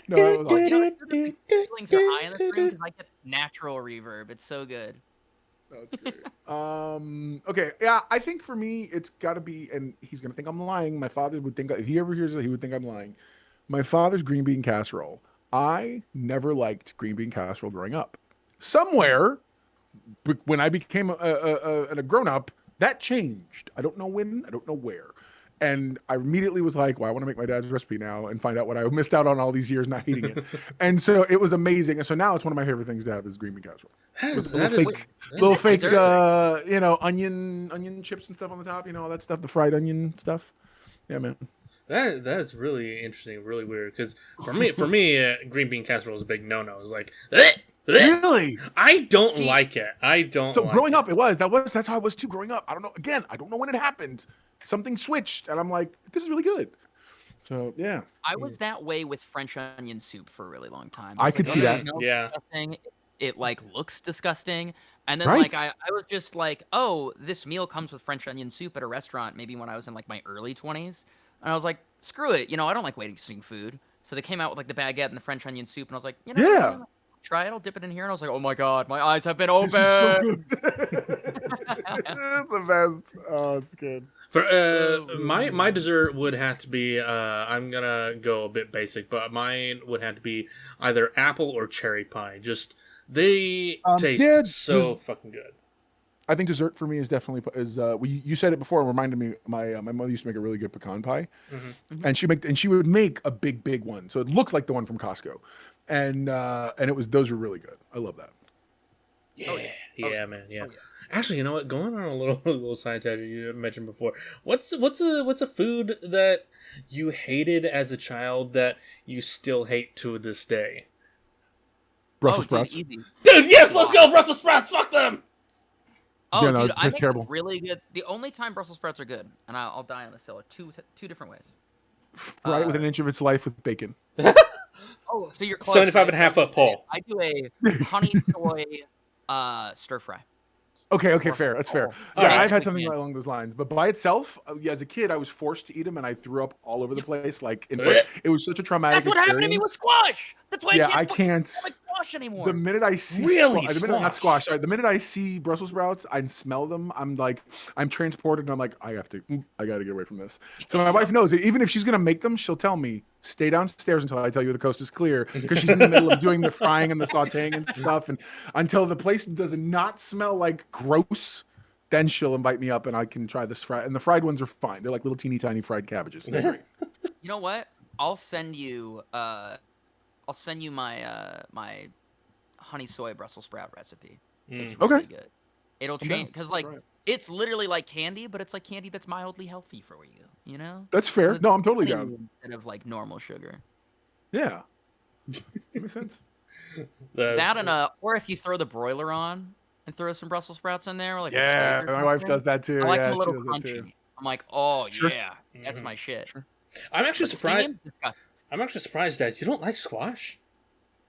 No, it was Well, awesome. the feelings are high in this room because I get natural reverb. It's so good. That's great. Okay. Yeah, I think for me, it's got to be, and he's gonna think I'm lying. My father would think if he ever hears it, he would think I'm lying. My father's green bean casserole. I never liked green bean casserole growing up. Somewhere, when I became a grown up, that changed. I don't know when. I don't know where. And I immediately was like, well, I want to make my dad's recipe now and find out what I missed out on all these years not eating it. And so it was amazing. And so now it's one of my favorite things to have is green bean casserole. With little fake, onion chips and stuff on the top, all that stuff, the fried onion stuff. Yeah, man. That's really interesting, really weird. Because for me, green bean casserole is a big no-no. It's like, "Bleh, bleh." Really? I don't like it. I don't. So like growing it. up, that's how I was too growing up. I don't know. Again, I don't know when it happened. Something switched, and I'm like, this is really good. So yeah, I was that way with French onion soup for a really long time. I was could like, see "Oh, that. it smells Yeah. disgusting. it like looks disgusting. And then Right. like I was just like, oh, this meal comes with French onion soup at a restaurant, maybe when I was in like my early 20s. And I was like, screw it, I don't like wasting food. So they came out with like the baguette and the French onion soup, and I was like, Yeah. try it, I'll dip it in here. And I was like, oh my god, my eyes have been opened. This is so good. The best. Oh, it's good. For my dessert would have to be I'm gonna go a bit basic, but mine would have to be either apple or cherry pie. Just they taste so fucking good. I think dessert for me is definitely you said it before and reminded me. My mother used to make a really good pecan pie, and she would make a big one, so it looked like the one from Costco, and those were really good. I love that. Yeah, man. Yeah. Actually, you know what? Going on a little side tangent you mentioned before. What's a food that you hated as a child that you still hate to this day? Brussels sprouts. Dude, easy. Dude, yes, let's go Brussels sprouts. Fuck them. Oh, yeah, no, dude, I make terrible. Really good. The only time Brussels sprouts are good, and I'll die on this hill, are two different ways. Fry it with an inch of its life with bacon. Oh, so you're close. 75.5 foot pole. I do a honey soy stir fry. Okay, fair. That's fair. All Yeah, right. I've had something along those lines, but by itself, as a kid, I was forced to eat them, and I threw up all over the place. Like, it was such a traumatic That's what experience. happened to me with squash. That's why I can't like squash anymore. The minute I see the minute I see Brussels sprouts, I smell them. I'm transported, and I'm like, I gotta get away from this. So my wife knows it. Even if she's gonna make them, she'll tell me, stay downstairs until I tell you the coast is clear, because she's in the middle of doing the frying and the sautéing and stuff, and until the place does not smell like gross. Then she'll invite me up, and I can try this fry. And the fried ones are fine. They're like little teeny tiny fried cabbages. They're great. You know what? I'll send you my my honey soy Brussels sprout recipe. It's really good. It'll change because it's literally like candy, but it's like candy that's mildly healthy for you. You know? That's fair. No, I'm totally down. Instead of like normal sugar. Yeah, that makes sense. Or if you throw the broiler on and throw some Brussels sprouts in there, like my wife does that too. I like them a she little does that too. crunchy. I'm like, oh Sure. yeah, that's my shit. Sure. I'm actually But surprised. steamed, disgusting. I'm actually surprised that you don't like squash.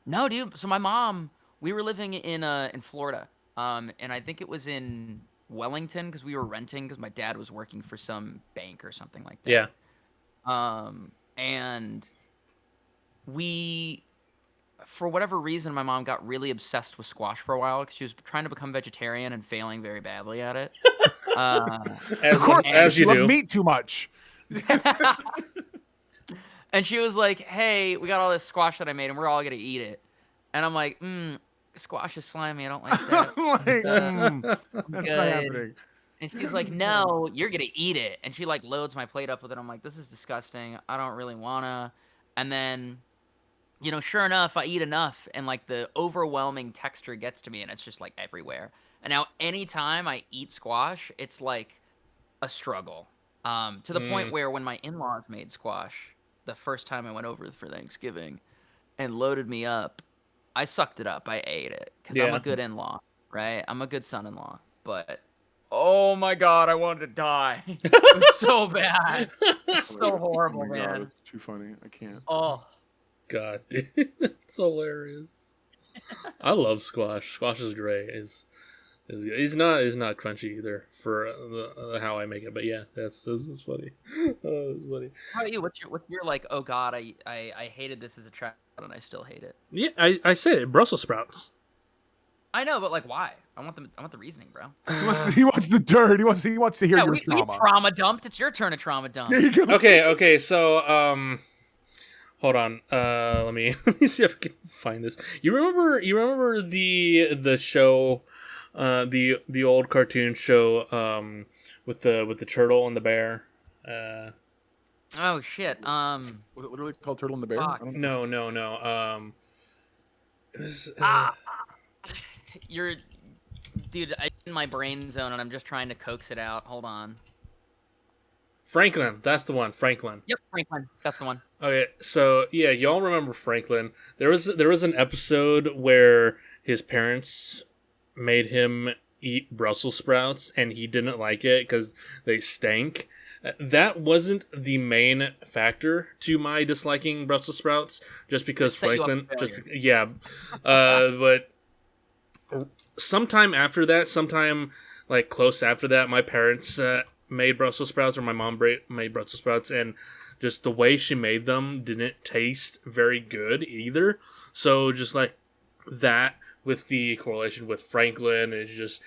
No, dude. So my mom, we were living in Florida, and I think it was in Wellington because we were renting because my dad was working for some bank or something like that. Yeah. And we, for whatever reason, my mom got really obsessed with squash for a while because she was trying to become vegetarian and failing very badly at it. As you do. Love meat too much. And she was like, hey, we got all this squash that I made and we're all going to eat it. And I'm like, squash is slimy. I don't like that. That's not happening. And she's like, no, you're going to eat it. And she like loads my plate up with it. I'm like, this is disgusting. I don't really want to. And then, sure enough, I eat enough and like the overwhelming texture gets to me and it's just like everywhere. And now anytime I eat squash, it's like a struggle. To the point where when my in-laws made squash, the first time I went over for Thanksgiving and loaded me up, I sucked it up. I ate it because I'm a good in-law, right? I'm a good son-in-law. But, oh my God, I wanted to die. It was so bad. So horrible, man. God, it's too funny. I can't. Oh. God, dude. That's hilarious. I love squash. Squash is great. Is good. It's not crunchy either for how I make it, but yeah, this is funny. Oh, that's funny. How about you? What's your like? Oh God, I hated this as a child and I still hate it. Yeah, I said it. Brussels sprouts. I know, but like, why? I want the reasoning, bro. He wants the dirt. He wants to hear your trauma. We trauma dumped. It's your turn to trauma dump. Okay. So hold on. Let me see if I can find this. You remember the show, the old cartoon show, with the turtle and the bear. Oh shit. Was it literally called Turtle and the Bear? Fuck. No. It was. You're, dude. I'm in my brain zone and I'm just trying to coax it out. Hold on. Franklin. That's the one. Franklin. Yep, Franklin. That's the one. Okay, so yeah, y'all remember Franklin. There was an episode where his parents made him eat Brussels sprouts and he didn't like it because they stank. That wasn't the main factor to my disliking Brussels sprouts, just because Franklin. But sometime after that, sometime like close after that, my parents made Brussels sprouts, or my mom made Brussels sprouts, and just the way she made them didn't taste very good either. So just like that, with the correlation with Franklin, it just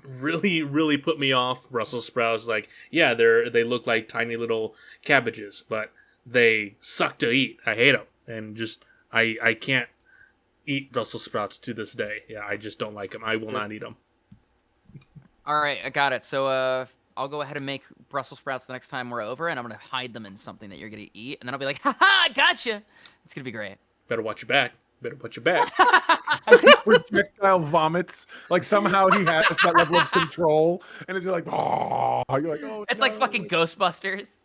really, really put me off Brussels sprouts. Like, yeah, they look like tiny little cabbages, but they suck to eat. I hate them, and just I can't eat Brussels sprouts to this day. Yeah, I just don't like them. I will not eat them. All right, I got it. So I'll go ahead and make Brussels sprouts the next time we're over, and I'm gonna hide them in something that you're gonna eat, and then I'll be like, "Ha ha, I gotcha!" It's gonna be great. Better watch your back. Better watch your back. Projectile vomits. Like somehow he has that level of control, and it's like, oh, you're like, oh, It's like fucking Ghostbusters.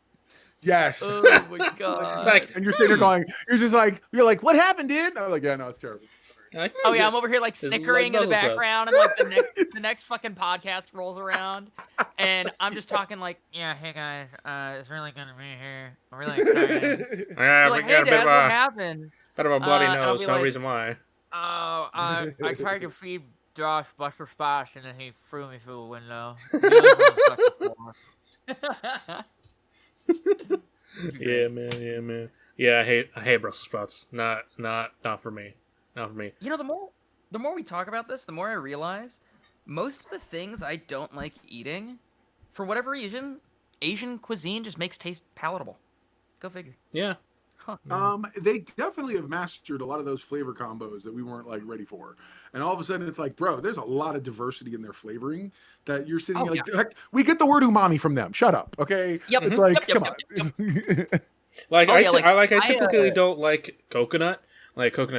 yes. Oh my god. Like, And you're sitting there going, you're like, what happened, dude? I'm like, yeah, no, it's terrible. like, Oh yeah, I'm over here like There's snickering in the Brussels sprouts. background, and like the next fucking podcast rolls around, and I'm just talking like, yeah, hey guys, it's really good to be here. I'm really excited. Yeah, You're like, hey Dad, what happened? Bit of a bloody and I'll nose. be No like- reason why. Oh, I tried to feed Josh Buster Splash, and then he threw me through a window. He lives on the second floor. Yeah, man. Yeah, I hate Brussels sprouts. Not for me. Not for me. You know, the more we talk about this, the more I realize most of the things I don't like eating, for whatever reason, Asian cuisine just makes taste palatable. Go figure. Yeah. Huh. They definitely have mastered a lot of those flavor combos that we weren't like ready for. And all of a sudden it's like, bro, there's a lot of diversity in their flavoring that you're sitting Oh, like, heck, we get the word umami from them. Shut up. Okay. Yep. It's like, Yep, come yep, on. Like Oh, yeah, I I, typically don't like coconut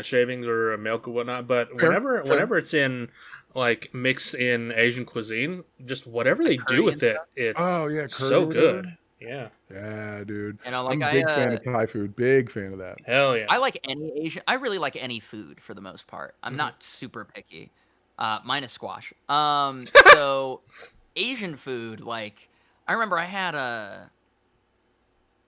shavings or milk or whatnot, but Fair. whenever it's in like mixed in Asian cuisine, just whatever they do curry with and it, it's Oh yeah, curry so or whatever. good. Yeah. Yeah, dude. You know, I'm like a big fan of Thai food. Big fan of that. Hell yeah. I like any Asian. I really like any food for the most part. I'm Mhm. not super picky. Minus squash. So Asian food, like I remember I had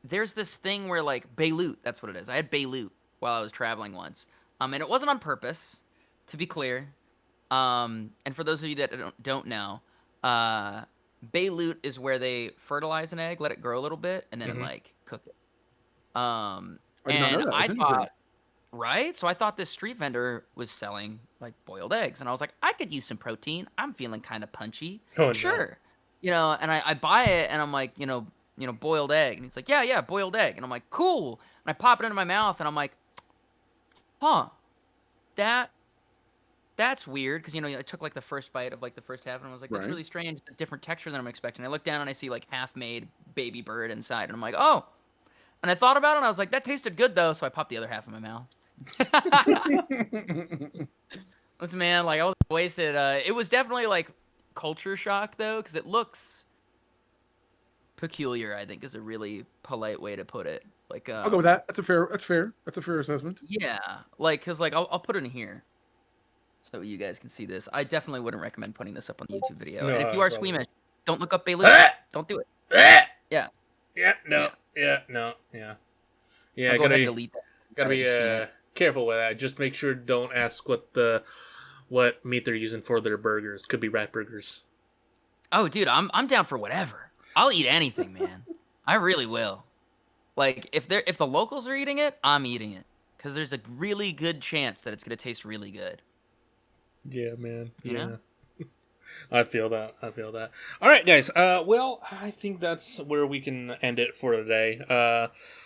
there's this thing where like Beirut, that's what it is. I had Beirut while I was traveling once. And it wasn't on purpose, to be clear. And for those of you that don't know, Beirut is where they fertilize an egg, let it grow a little bit, and then Mhm. like cook it. I did not know And that. I That's interesting. thought, right? So I thought this street vendor was selling like boiled eggs, and I was like, I could use some protein. I'm feeling kind of punchy. Oh, no. Sure, and I buy it, and I'm like, boiled egg, and he's like, yeah, boiled egg, and I'm like, cool, and I pop it into my mouth, and I'm like, huh, that's weird, because I took like the first bite of like the first half, and I was like, that's Right. really strange. It's a different texture than I'm expecting. I look down and I see like half-made baby bird inside, and I'm like, oh. And I thought about it, and I was like, that tasted good though, so I popped the other half in my mouth. Listen, man, like I was wasted. It was definitely like culture shock though, because it looks peculiar. I think is a really polite way to put it. Like, I'll go with that. That's fair assessment. yeah, like, cause like I'll put it in here, so you guys can see this. I definitely wouldn't recommend putting this up on the YouTube video. No, And if you are probably. squeamish, don't look up Beirut. Don't do it. Yeah. Yeah, no. Yeah, no. Yeah. Yeah, I'll go gotta ahead and be, delete that. gotta be You've seen it. careful with that. Just make sure don't ask what meat they're using for their burgers. Could be rat burgers. Oh, dude, I'm down for whatever. I'll eat anything, man. I really will. Like if the locals are eating it, I'm eating it, because there's a really good chance that it's gonna taste really good. Yeah, man. You know? I feel that. All right, guys. Well, I think that's where we can end it for today.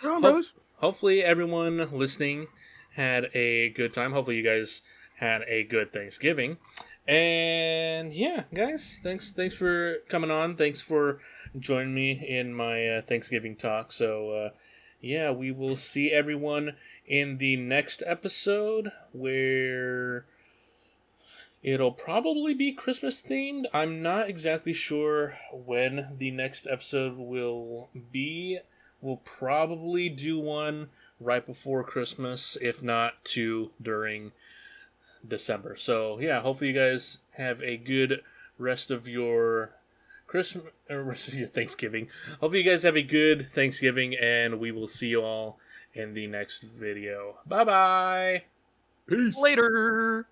Come on, brothers. Hopefully everyone listening had a good time. Hopefully you guys had a good Thanksgiving. And yeah, guys, thanks for coming on. Thanks for joining me in my Thanksgiving talk. So yeah, we will see everyone in the next episode, where it'll probably be Christmas themed. I'm not exactly sure when the next episode will be. We'll probably do one right before Christmas, if not two during December. So yeah, hopefully you guys have a good rest of your Christmas, or rest of your Thanksgiving. Hopefully you guys have a good Thanksgiving, and we will see you all in the next video. Bye bye. Peace. Later.